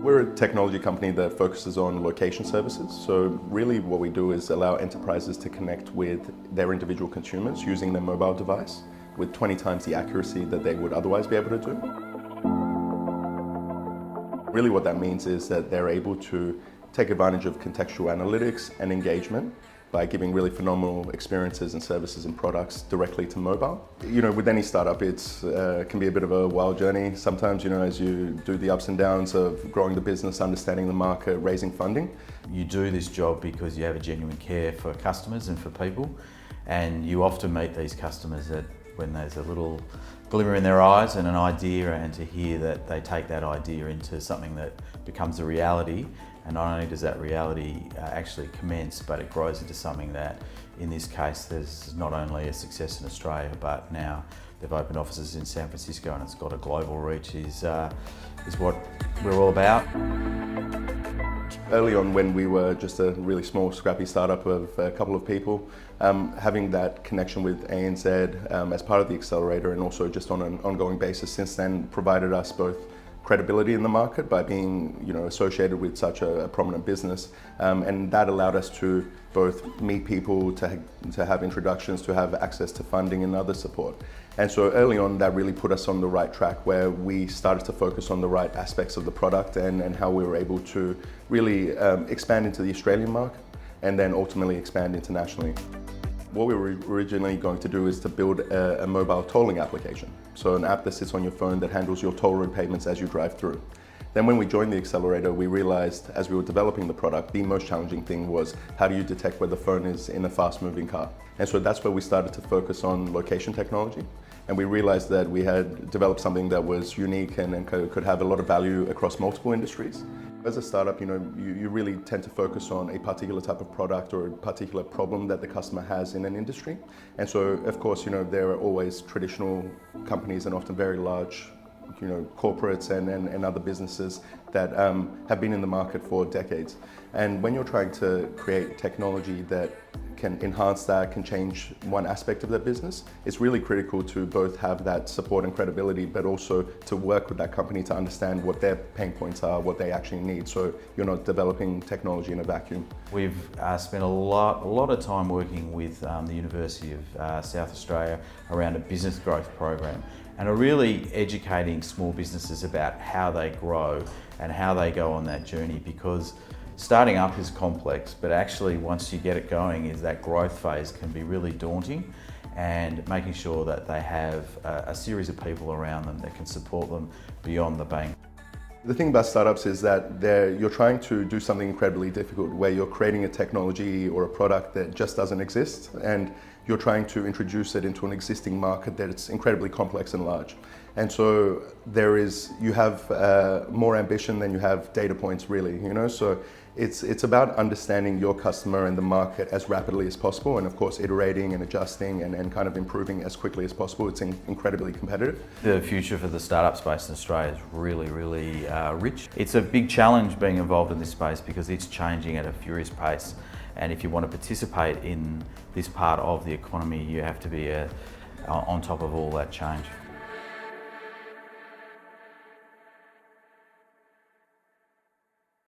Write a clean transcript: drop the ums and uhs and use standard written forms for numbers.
We're a technology company that focuses on location services. So really what we do is allow enterprises to connect with their individual consumers using their mobile device with 20 times the accuracy that they would otherwise be able to do. Really what that means is that they're able to take advantage of contextual analytics and engagement by giving really phenomenal experiences and services and products directly to mobile. You know, with any startup, it can be a bit of a wild journey sometimes, you know, as you do the ups and downs of growing the business, understanding the market, raising funding. You do this job because you have a genuine care for customers and for people, and you often meet these customers when there's a little glimmer in their eyes and an idea, and to hear that they take that idea into something that becomes a reality. And not only does that reality actually commence, but it grows into something that, in this case, there's not only a success in Australia, but now they've opened offices in San Francisco and it's got a global reach is what we're all about. Early on, when we were just a really small, scrappy startup of a couple of people, having that connection with ANZ as part of the accelerator, and also just on an ongoing basis since then, provided us both credibility in the market by being, you know, associated with such a prominent business, and that allowed us to both meet people, to have introductions, to have access to funding and other support. And so early on, that really put us on the right track, where we started to focus on the right aspects of the product and how we were able to really expand into the Australian market and then ultimately expand internationally. What we were originally going to do is to build a mobile tolling application. So an app that sits on your phone that handles your toll road payments as you drive through. Then when we joined the accelerator, we realized as we were developing the product, the most challenging thing was how do you detect where the phone is in a fast moving car? And so that's where we started to focus on location technology. And we realized that we had developed something that was unique and could have a lot of value across multiple industries. As a startup, you know, you really tend to focus on a particular type of product or a particular problem that the customer has in an industry. And so, of course, you know, there are always traditional companies and often very large, you know, corporates and other businesses that have been in the market for decades. And when you're trying to create technology that can enhance that, can change one aspect of their business, it's really critical to both have that support and credibility, but also to work with that company to understand what their pain points are, what they actually need, so you're not developing technology in a vacuum. We've spent a lot of time working with the University of South Australia around a business growth program, and are really educating small businesses about how they grow and how they go on that journey, because starting up is complex, but actually once you get it going, is that growth phase can be really daunting, and making sure that they have a series of people around them that can support them beyond the bank. The thing about startups is that you're trying to do something incredibly difficult, where you're creating a technology or a product that just doesn't exist, and you're trying to introduce it into an existing market that's incredibly complex and large. And so you have more ambition than you have data points, really, you know? So it's about understanding your customer and the market as rapidly as possible, and of course iterating and adjusting and kind of improving as quickly as possible. It's incredibly competitive. The future for the startup space in Australia is really, really rich. It's a big challenge being involved in this space because it's changing at a furious pace, and if you want to participate in this part of the economy, you have to be on top of all that change.